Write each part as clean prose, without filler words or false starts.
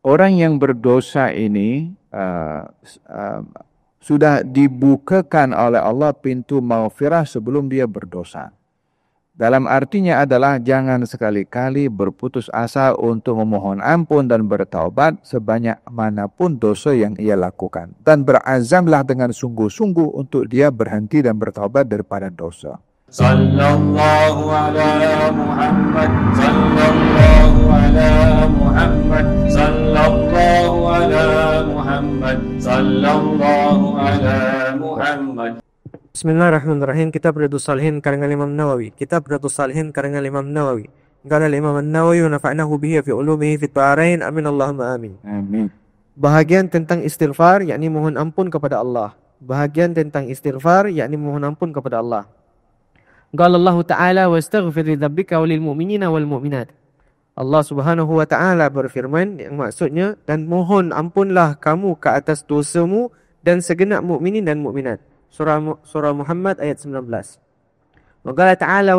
orang yang berdosa ini sudah dibukakan oleh Allah pintu maghfirah sebelum dia berdosa. Dalam artinya adalah jangan sekali-kali berputus asa untuk memohon ampun dan bertaubat sebanyak manapun dosa yang ia lakukan. Dan berazamlah dengan sungguh-sungguh untuk dia berhenti dan bertaubat daripada dosa. Sallallahu ala Muhammad, sallallahu ala Muhammad, sallallahu ala Muhammad, sallallahu ala Muhammad. Bismillahirrahmanirrahim. Kitab Riyadhus Shalihin karangan Imam Nawawi. Kitab Riyadhus Shalihin karangan Imam Nawawi. Qala al-Imam An-Nawawi wa nafa'nahu bihi fi ulumihi fi ad-darain. Amin Allahumma amin. Amin. Bahagian tentang istighfar, yakni mohon ampun kepada Allah. Bahagian tentang istighfar, yakni mohon ampun kepada Allah. Qala Allah Ta'ala wastaghfir li dhanbika walil mu'minina wal mu'minat. Allah Subhanahu wa Ta'ala berfirman, yang maksudnya, dan mohon ampunlah kamu ke atas dosamu dan segenap mukminin dan mukminat. Surah Muhammad ayat 19. Wa qala ta'ala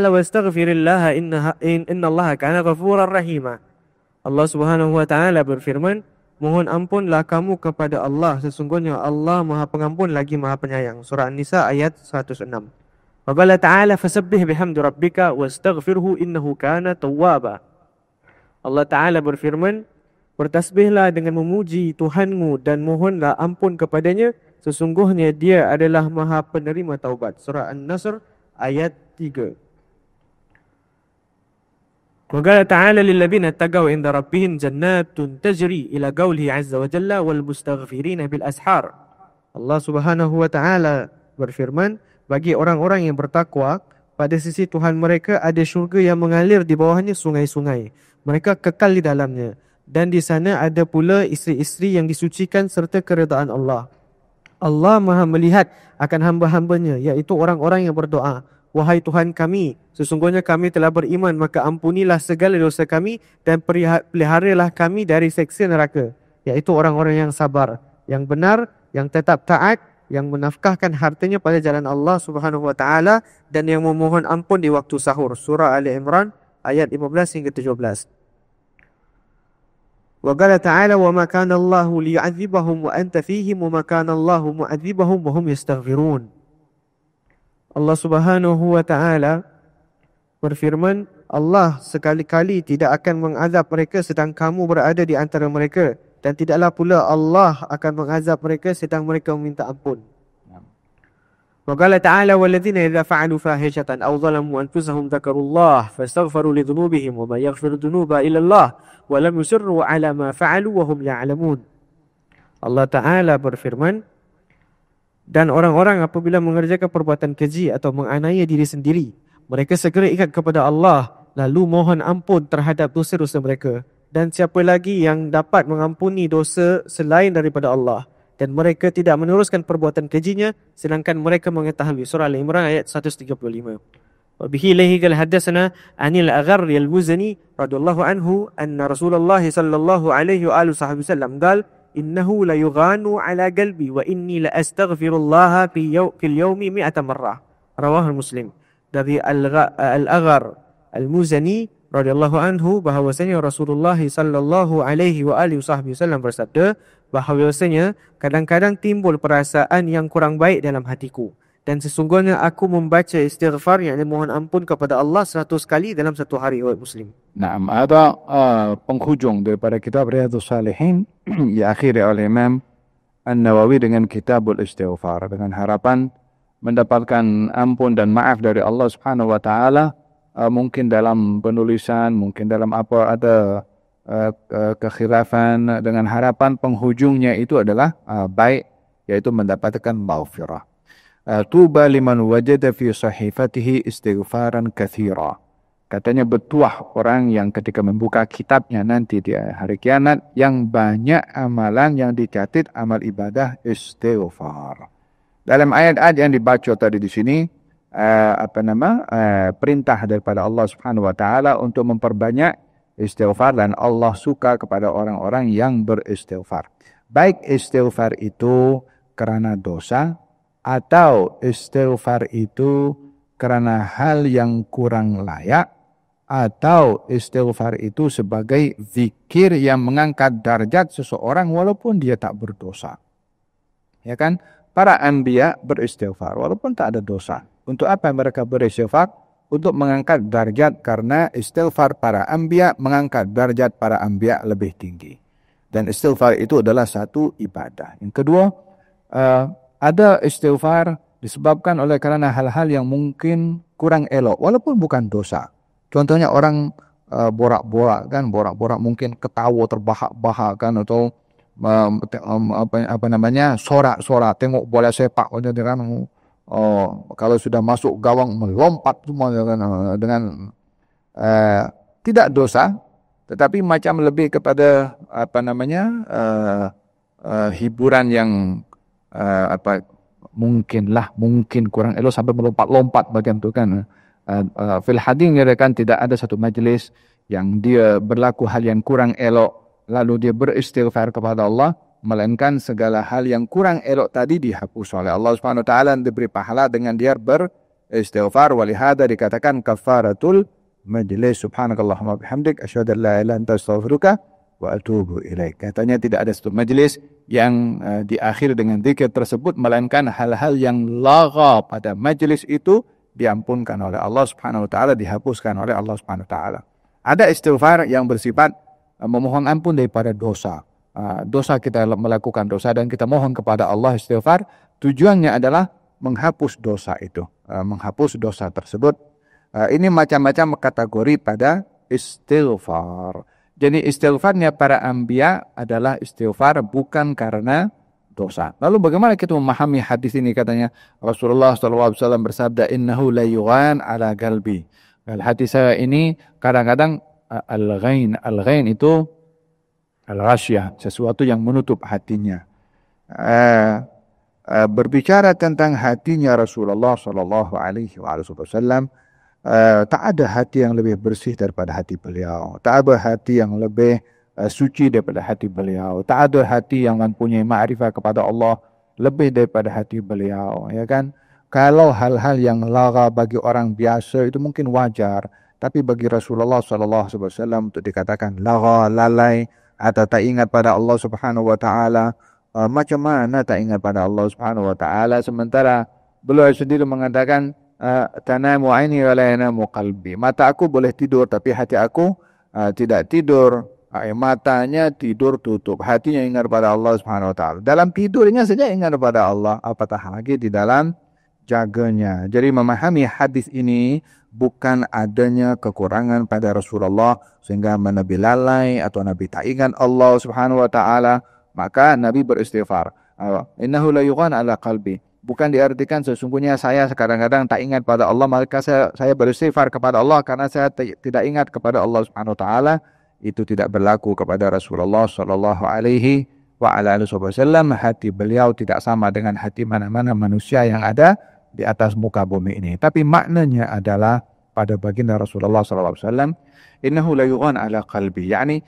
wastaghfirillaha innallaha kana ghafurar rahima. Allah Subhanahu wa Ta'ala berfirman, mohon ampunlah kamu kepada Allah, sesungguhnya Allah Maha Pengampun lagi Maha Penyayang. Surah An-Nisa ayat 106. Wa qala ta'ala fasabbih bihamdi rabbika wastaghfirhu innahu kana tawwaba. Allah Ta'ala berfirman, bertasbihlah dengan memuji Tuhanmu dan mohonlah ampun kepadanya, sesungguhnya dia adalah Maha Penerima taubat. Surah An-Nasr ayat 3. Wa qala ta'ala lil ladzina taqaw inda rabbihim jannatun tajri ila qawlihi 'azza wa jalla wal mustaghfirina bil ashar. Allah Subhanahu wa Ta'ala berfirman, bagi orang-orang yang bertakwa, pada sisi Tuhan mereka ada syurga yang mengalir di bawahnya sungai-sungai. Mereka kekal di dalamnya. Dan di sana ada pula isteri-isteri yang disucikan serta keredaan Allah. Allah Maha melihat akan hamba-hambanya, iaitu orang-orang yang berdoa, wahai Tuhan kami, sesungguhnya kami telah beriman, maka ampunilah segala dosa kami dan peliharalah kami dari seksa neraka, iaitu orang-orang yang sabar, yang benar, yang tetap taat, yang menafkahkan hartanya pada jalan Allah Subhanahu wa Ta'ala dan yang memohon ampun di waktu sahur. Surah Ali Imran ayat 15 hingga 17. Wa qala ta'ala wa ma kana Allahu liyu'adzibahum wa anta fihim wa ma kana Allahu mu'adzibahum wa hum yastaghfirun. Allah Subhanahu wa Ta'ala berfirman, Allah sekali-kali tidak akan mengazab mereka sedang kamu berada di antara mereka, dan tidaklah pula Allah akan mengazab mereka sedang mereka meminta ampun. Wa qala ta'ala walladzina idza fa'alu fahishatan aw zalamu anfusahum dzakarullaha fastaghfiru li dhunubihim wa may yaghfiru dhunuba illa Allah wa lam yusirru 'ala ma fa'alu wa hum ya'lamun. Allah Ta'ala berfirman, dan orang-orang apabila mengerjakan perbuatan keji atau menganiaya diri sendiri, mereka segera ingat kepada Allah lalu mohon ampun terhadap dosa-dosa mereka. Dan siapa lagi yang dapat mengampuni dosa selain daripada Allah? Dan mereka tidak meneruskan perbuatan kejinya sedangkan mereka mengetahui. Surah Al-Imran ayat 135. Wa bihi lahi qala hadatsana anil Agharr al-Muzani radhiyallahu anhu anna Rasulullah sallallahu alaihi wa alihi wasallam qala innahu la yughanu ala qalbi wa inni la astaghfirullah fil yawmi 100 marrah. Rawahu Muslim. Dari Al-Agharr al-Muzani radhiyallahu anhu bahawasanya Rasulullah sallallahu alaihi wa alihi wasallam bersabda bahawasanya kadang-kadang timbul perasaan yang kurang baik dalam hatiku, dan sesungguhnya aku membaca istighfar, yakni mohon ampun kepada Allah 100 kali dalam satu hari. Oleh Muslim. Naam, ada penghujung daripada kitab Riyadhus Shalihin diakhiri oleh Imam An-Nawawi dengan kitabul istighfar, dengan harapan mendapatkan ampun dan maaf dari Allah Subhanahu wa Ta'ala. Mungkin dalam penulisan, mungkin dalam apa ada kekhilafan, dengan harapan penghujungnya itu adalah baik, yaitu mendapatkan maghfirah. Tuba liman wajada fi sahifatihi istighfaran katsira. Katanya bertuah orang yang ketika membuka kitabnya nanti di hari kiamat yang banyak amalan yang dicatat amal ibadah istighfar. Dalam ayat-ayat yang dibaca tadi di sini, perintah daripada Allah Subhanahu wa Ta'ala untuk memperbanyak istighfar, dan Allah suka kepada orang-orang yang beristighfar. Baik istighfar itu kerana dosa atau istighfar itu kerana hal yang kurang layak, atau istighfar itu sebagai zikir yang mengangkat darjat seseorang walaupun dia tak berdosa. Ya kan? Para anbiya beristighfar walaupun tak ada dosa. Untuk apa mereka beristighfar? Untuk mengangkat darjat, karena istighfar para anbiya mengangkat darjat para anbiya lebih tinggi. Dan istighfar itu adalah satu ibadah. Yang kedua, ada istighfar disebabkan oleh karena hal-hal yang mungkin kurang elok walaupun bukan dosa. Contohnya orang borak-borak kan, borak-borak mungkin ketawa terbahak-bahak kan, atau sorak-sorak tengok bola sepak kan, kalau sudah masuk gawang melompat semua kan, dengan tidak dosa, tetapi macam lebih kepada hiburan yang mungkin kurang elok sampai melompat-lompat bagian itu kan. Fil hadis menyatakan tidak ada satu majlis yang dia berlaku hal yang kurang elok lalu dia beristighfar kepada Allah, melainkan segala hal yang kurang elok tadi dihapus oleh Allah Subhanahu wa taala dan diberi pahala dengan dia beristighfar. Walihada dikatakan kafaratul majlis. Subhanakallahumma bihamdik asyhadu an la ilaha illa anta astaghfiruka wa atubu ilaik. Katanya tidak ada satu majlis yang diakhiri dengan zikir tersebut, melainkan hal-hal yang lagha pada majlis itu diampunkan oleh Allah Subhanahu wa taala, dihapuskan oleh Allah Subhanahu wa taala. Ada istighfar yang bersifat memohon ampun daripada dosa. Dosa, kita melakukan dosa dan kita mohon kepada Allah istighfar, tujuannya adalah menghapus dosa itu, menghapus dosa tersebut. Ini macam-macam kategori pada istighfar. Jadi istighfarnya para anbiya adalah istighfar bukan karena dosa. Lalu bagaimana kita memahami hadis ini? Katanya Rasulullah SAW bersabda, innahu la yughan ala qalbi. Hati saya ini kadang-kadang al-ghain itu al-ghasyah, sesuatu yang menutup hatinya. Berbicara tentang hatinya Rasulullah SAW, tak ada hati yang lebih bersih daripada hati beliau. Tak ada hati yang lebih suci daripada hati beliau. Tak ada hati yang mempunyai ma'rifah kepada Allah lebih daripada hati beliau, ya kan? Kalau hal-hal yang lagha bagi orang biasa itu mungkin wajar, tapi bagi Rasulullah SAW untuk dikatakan lagha, lalai, atau tak ingat pada Allah Subhanahu wa taala, macam mana tak ingat pada Allah Subhanahu wa taala sementara beliau sendiri mengatakan tanamu aini wa la yanamu qalbi. Mata aku boleh tidur tapi hati aku tidak tidur. Matanya tidur tutup, hatinya ingat pada Allah Subhanahu wa taala. Dalam tidurnya saja ingat pada Allah, apatah lagi di dalam jaganya. Jadi memahami hadis ini bukan adanya kekurangan pada Rasulullah sehingga Nabi lalai atau Nabi tak ingat Allah Subhanahu wa taala, maka Nabi beristighfar. Innahu la yughan ala qalbi. Bukan diartikan sesungguhnya saya kadang-kadang tak ingat pada Allah, maka saya beristighfar kepada Allah karena saya tidak ingat kepada Allah Subhanahu wa taala. Itu tidak berlaku kepada Rasulullah sallallahu alaihi wasallam. Hati beliau tidak sama dengan hati mana-mana manusia yang ada di atas muka bumi ini. Tapi maknanya adalah pada baginda Rasulullah sallallahu alaihi wasallam, innahu la yughan ala qalbi, yakni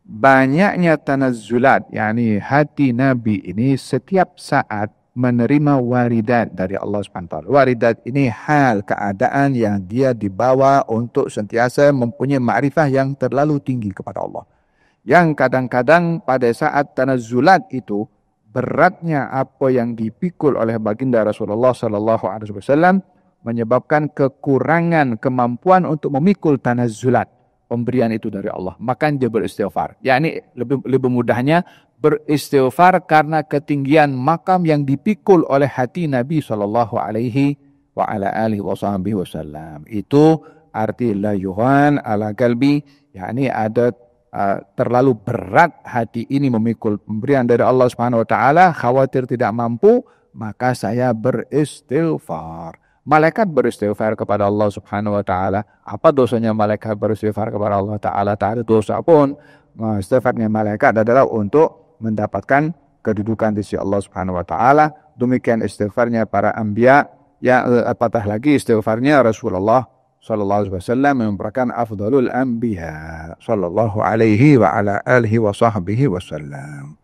banyaknya tanazzulat, yakni hati Nabi ini setiap saat menerima waridat dari Allah SWT. Waridat ini hal keadaan yang dia dibawa untuk sentiasa mempunyai ma'rifah yang terlalu tinggi kepada Allah. Yang kadang-kadang pada saat tanazzulat itu, beratnya apa yang dipikul oleh baginda Rasulullah SAW menyebabkan kekurangan kemampuan untuk memikul tanazzulat, pemberian itu dari Allah. Maka dia beristighfar. Yakni lebih mudahnya beristighfar karena ketinggian makam yang dipikul oleh hati Nabi SAW. Itu arti la yuhan ala qalbi, yakni ada terlalu berat hati ini memikul pemberian dari Allah Subhanahu wa taala, khawatir tidak mampu, maka saya beristighfar. Malaikat beristighfar kepada Allah Subhanahu wa taala. Apa dosanya malaikat beristighfar kepada Allah taala? Tak ada dosa pun. Istighfarnya malaikat adalah untuk mendapatkan kedudukan di sisi Allah Subhanahu wa taala. Demikian istighfarnya para anbiya, ya apatah lagi istighfarnya Rasulullah sallallahu alaihi wasallam yang merupakan afdalul anbiya sallallahu alaihi wa ala alihi wa sahbihi wasallam.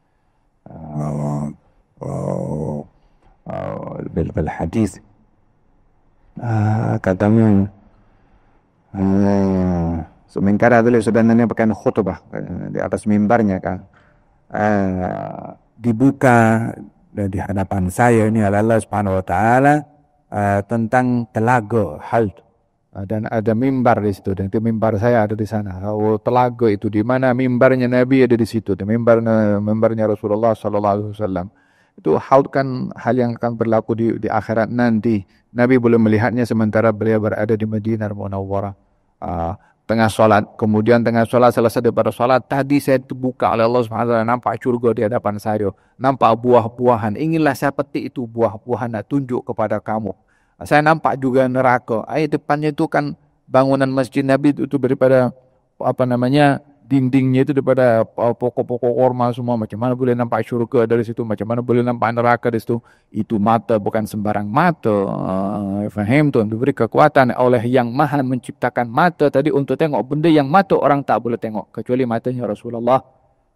Bil hadis katanya Sementara beliau sebenarnya pakai khutbah di atas mimbarnya kan. Dibuka di hadapan saya ini oleh Allah Subhanahu wa taala tentang telaga hal. Dan ada mimbar di situ, dan itu mimbar saya ada di sana. Telaga itu di mana mimbarnya Nabi ada di situ, di mimbarnya Rasulullah sallallahu alaihi wasallam. Itu haud kan hal yang akan berlaku di akhirat nanti. Nabi belum melihatnya sementara beliau berada di Madinah Munawwarah. Tengah solat, kemudian tengah solat selesai daripada solat, tadi saya terbuka oleh Allah Subhanahu wa taala, nampak syurga di hadapan saya, nampak buah-buahan. Inginlah saya petik itu buah-buahan, nak tunjuk kepada kamu. Saya nampak juga neraka. Depannya itu kan bangunan Masjid Nabi itu daripada dindingnya itu daripada pokok-pokok korma semua. Macam mana boleh nampak syurga dari situ? Macam mana boleh nampak neraka dari situ? Itu mata bukan sembarang mata. Faham tuan? Diberi kekuatan oleh yang maha menciptakan mata tadi untuk tengok benda yang mata orang tak boleh tengok. Kecuali matanya Rasulullah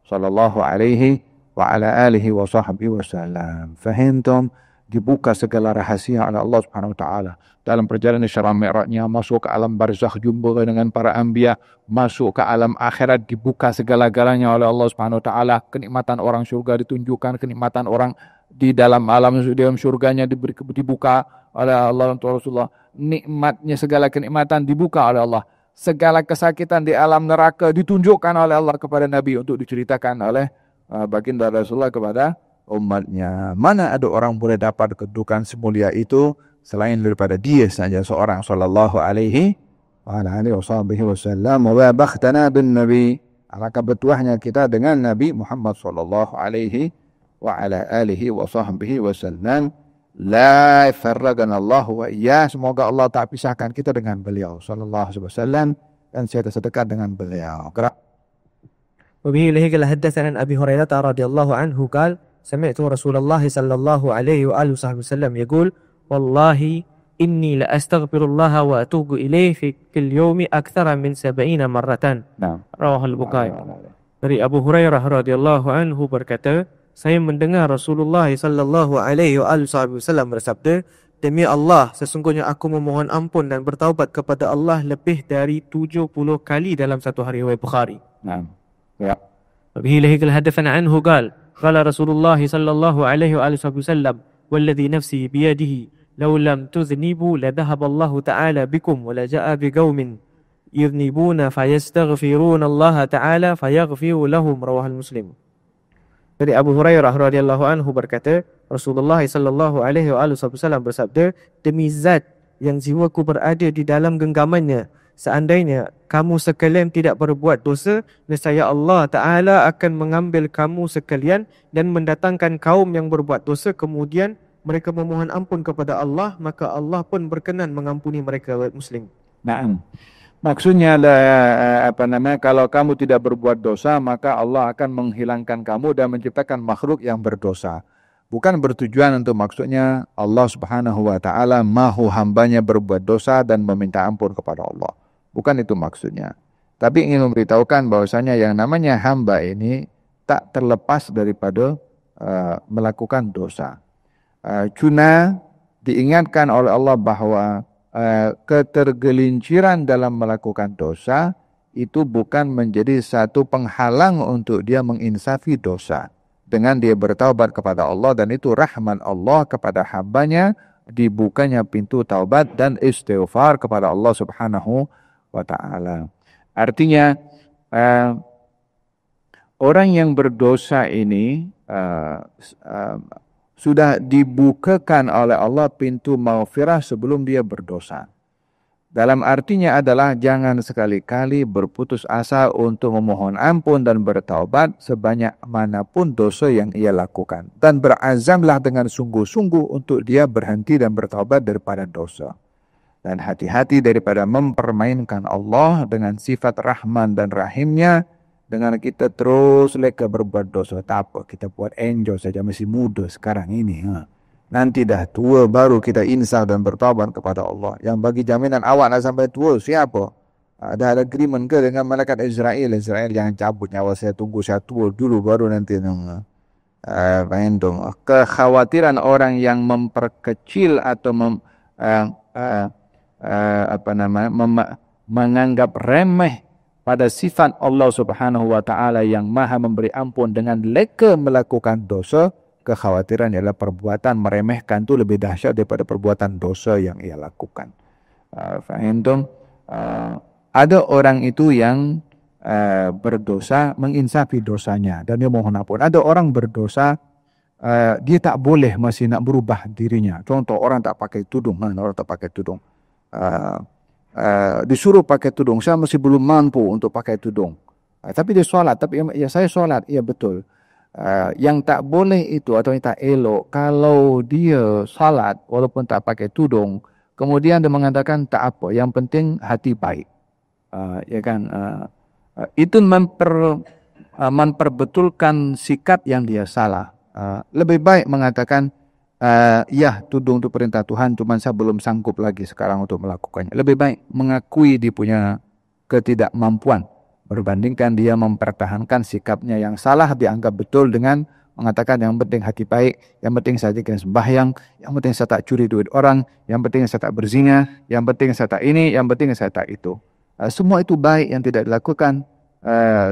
sallallahu alaihi wa ala alihi wa sahbihi wasallam. Faham tuan? Dibuka segala rahasia oleh Allah Subhanahu wa taala. Dalam perjalanan Isra Mi'rajnya, masuk ke alam barzakh, jumpa dengan para anbiya, masuk ke alam akhirat, dibuka segala-galanya oleh Allah Subhanahu wa taala. Kenikmatan orang syurga ditunjukkan, kenikmatan orang di dalam syurganya dibuka oleh Allah dan Rasulullah. Nikmatnya segala kenikmatan dibuka oleh Allah. Segala kesakitan di alam neraka ditunjukkan oleh Allah kepada Nabi untuk diceritakan oleh baginda Rasulullah kepada umatnya. Mana ada orang boleh dapat kedudukan semulia itu selain daripada dia saja seorang sallallahu alaihi wa alihi wasallam. Wa bakhtana bin nabi. Alangkah bertuahnya kita dengan Nabi Muhammad sallallahu alaihi wa ala alihi wa sahbihi wasallam. La farragana Allah wa iyyah. Semoga Allah tak pisahkan kita dengan beliau sallallahu alaihi wasallam dan saya tersedekat dengan beliau. وبه إليه قال حدثنا عن أبي هريرة رضي الله عنه قال سمعت رسول الله صلى الله عليه وآله وسلم يقول والله إني لأستغفر الله وأتوب إليه في كل يوم أكثر من 70 مرة. رواه البخاري. Dari Abu Hurairah radhiyallahu anhu berkata, saya mendengar Rasulullah sallallahu alaihi wasallam bersabda, demi Allah, sesungguhnya aku memohon ampun dan bertaubat kepada Allah lebih dari 70 kali dalam satu hari. Riwayat Bukhari. Ya. وبه إليه قال حدثنا عنه قال قال رسول الله صلى الله عليه وآله وسلم والذي نفسي بيده لو لم تذنبوا لذهب الله تعالى بكم ولجاء بقوم يذنبون فيستغفرون الله تعالى فيغفر لهم. رواه المسلم. Dari Abu Hurairah radhiyallahu anhu berkata, Rasulullah sallallahu alaihi wasallam bersabda, demi zat yang jiwaku berada di dalam genggamannya, seandainya kamu sekalian tidak berbuat dosa, nescaya Allah Ta'ala akan mengambil kamu sekalian dan mendatangkan kaum yang berbuat dosa, kemudian mereka memohon ampun kepada Allah, maka Allah pun berkenan mengampuni mereka. Muslim. Naam. Maksudnya kalau kamu tidak berbuat dosa, maka Allah akan menghilangkan kamu dan menciptakan makhluk yang berdosa. Bukan bertujuan untuk maksudnya Allah Subhanahu wa taala mahu hambanya berbuat dosa dan meminta ampun kepada Allah. Bukan itu maksudnya. Tapi ingin memberitahukan bahwasanya yang namanya hamba ini tak terlepas daripada melakukan dosa. Cuma diingatkan oleh Allah bahwa ketergelinciran dalam melakukan dosa itu bukan menjadi satu penghalang untuk dia menginsafi dosa. Dengan dia bertaubat kepada Allah, dan itu rahmat Allah kepada hambanya, dibukanya pintu taubat dan istighfar kepada Allah Subhanahu wa ta'ala. Artinya orang yang berdosa ini sudah dibukakan oleh Allah pintu maghfirah sebelum dia berdosa. Dalam artinya adalah jangan sekali-kali berputus asa untuk memohon ampun dan bertaubat sebanyak manapun dosa yang ia lakukan. Dan berazamlah dengan sungguh-sungguh untuk dia berhenti dan bertaubat daripada dosa. Dan hati-hati daripada mempermainkan Allah dengan sifat Rahman dan Rahimnya dengan kita terus leka berbuat dosa. Tak apa, kita buat enjoy saja, masih muda sekarang ini. Nanti dah tua baru kita insaf dan bertaubat kepada Allah. Yang bagi jaminan awak nak sampai tua, siapa? Ada agreement ke dengan malaikat Israel? Israel jangan cabut nyawa saya, tunggu saya tua dulu baru nanti. Kekhawatiran orang yang memperkecil atau menganggap remeh pada sifat Allah Subhanahu wa taala yang Maha memberi ampun dengan leka melakukan dosa, kekhawatiran ialah perbuatan meremehkan tu lebih dahsyat daripada perbuatan dosa yang ia lakukan. Faham? Ada orang itu yang berdosa menginsafi dosanya dan dia mohon ampun. Ada orang berdosa dia tak boleh, masih nak berubah dirinya. Contoh, orang tak pakai tudung, orang tak pakai tudung. Disuruh pakai tudung, saya masih belum mampu untuk pakai tudung. Tapi dia solat, tapi ya saya solat, ya betul. Yang tak boleh itu atau yang tak elok, kalau dia solat walaupun tak pakai tudung, kemudian dia mengatakan tak apa, yang penting hati baik. Ya kan? Itu memperbetulkan sikap yang dia salah. Lebih baik mengatakan, ya tudung itu perintah Tuhan, cuma saya belum sanggup lagi sekarang untuk melakukannya. Lebih baik mengakui dia punya ketidakmampuan berbandingkan dia mempertahankan sikapnya yang salah, dianggap betul dengan mengatakan yang penting hati baik, yang penting saya jangan sembahyang, yang penting saya tak curi duit orang, yang penting saya tak berzina, yang penting saya tak ini, yang penting saya tak itu. Semua itu baik yang tidak dilakukan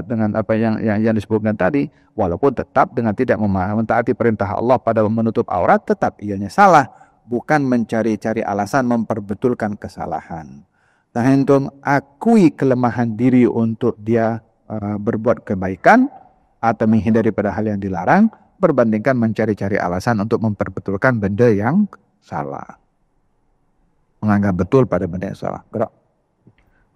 dengan apa yang disebutkan tadi, walaupun tetap dengan tidak mentaati perintah Allah pada menutup aurat, tetap ianya salah, bukan mencari-cari alasan memperbetulkan kesalahan. Tahentum akui kelemahan diri untuk dia berbuat kebaikan atau menghindari pada hal yang dilarang, berbandingkan mencari-cari alasan untuk memperbetulkan benda yang salah, menganggap betul pada benda yang salah. Gerak.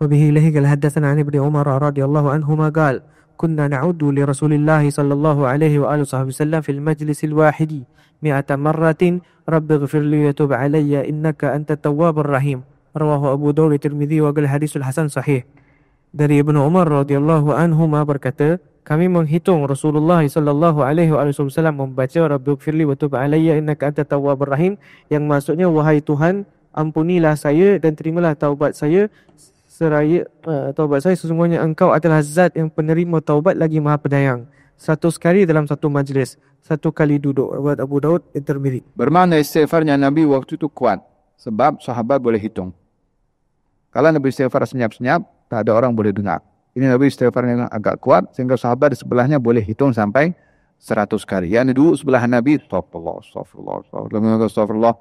وبه إليه قال حدثنا عن ابن عمر رضي الله عنهما قال كنا نعود لرسول الله صلى الله عليه وآله وصحبه وسلم في المجلس الواحد 100 مرة رب اغفر لي وتب علي إنك أنت التواب الرحيم رواه أبو داود الترمذي وقال حديث الحسن صحيح. Dari Ibnu Umar radhiyallahu anhuma berkata, kami menghitung Rasulullah sallallahu alaihi wasallam membaca Rabbighfirli wa tub alayya innaka antat tawwabur rahim, yang maksudnya wahai Tuhan, ampunilah saya dan terimalah taubat saya taubat saya, sesungguhnya engkau adalah zat yang penerima taubat lagi maha penyayang. 100 kali dalam satu majlis, 1 kali duduk. Riwayat Abu Daud At-Tirmidzi. Bermakna istighfarnya Nabi waktu itu kuat, sebab sahabat boleh hitung. Kalau Nabi istighfar senyap-senyap, tak ada orang boleh dengar. Ini Nabi istighfarnya agak kuat, sehingga sahabat di sebelahnya boleh hitung sampai 100 kali. Yang duduk sebelah Nabi, astagfirullah,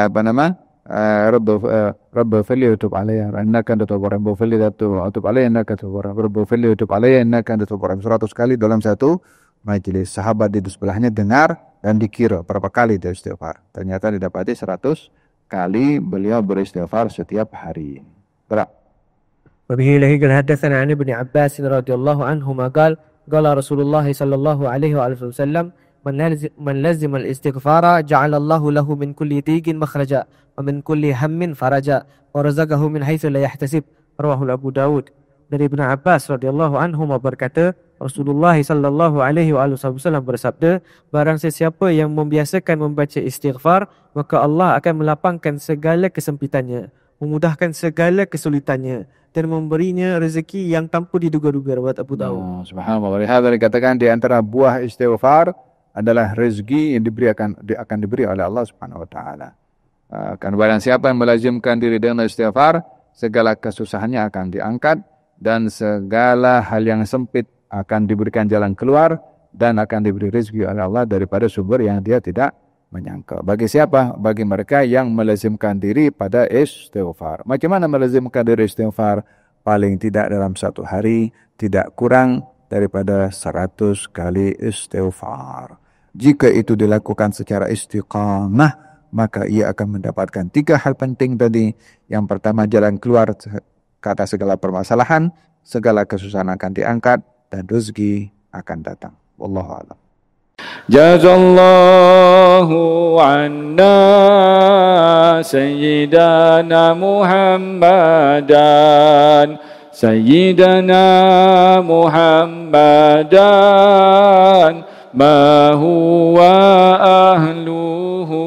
apa nama? Rabbi fili utub alayya innaka antat tawwabur rahim, fili utub alayya innaka tawwabur rahim, Rabbi fili utub alayya innaka antat tawwabur rahim. 100 kali dalam satu majlis. Sahabat di sebelahnya dengar dan dikira berapa kali dia istighfar. Ternyata didapati 100 kali beliau beristighfar setiap hari. Gerak. وبه إليه قال حدثنا عن ابن عباس رضي الله عنهما قال قال رسول الله صلى الله عليه وسلم من لزم الاستغفار جعل الله له من كل ضيق مخرجا ومن كل هم فرجا ورزقه من حيث لا يحتسب رواه Abu Daud. Dari Ibnu Abbas radhiyallahu anhuma berkata, Rasulullah sallallahu alaihi wasallam bersabda, barang sesiapa yang membiasakan membaca istighfar, maka Allah akan melapangkan segala kesempitannya, memudahkan segala kesulitannya, dan memberinya rezeki yang tanpa diduga-duga. Riwayat Abu Daud. Subhanallah. Lihat dikatakan di antara buah istighfar adalah rezeki yang akan diberi oleh Allah Subhanahu wa taala. Kan barang siapa yang melazimkan diri dengan istighfar, segala kesusahannya akan diangkat dan segala hal yang sempit akan diberikan jalan keluar dan akan diberi rezeki oleh Allah daripada sumber yang dia tidak menyangka. Bagi siapa? Bagi mereka yang melazimkan diri pada istighfar. Macam mana melazimkan diri istighfar? Paling tidak dalam satu hari tidak kurang daripada 100 kali istighfar. Jika itu dilakukan secara istiqamah, maka ia akan mendapatkan 3 hal penting tadi. Yang pertama, jalan keluar kata segala permasalahan, segala kesusahan akan diangkat, dan rezeki akan datang. Wallahu a'lam. Jazallahu anna sayyidana Muhammadan Sayyidana Muhammadan ma huwa ahluhu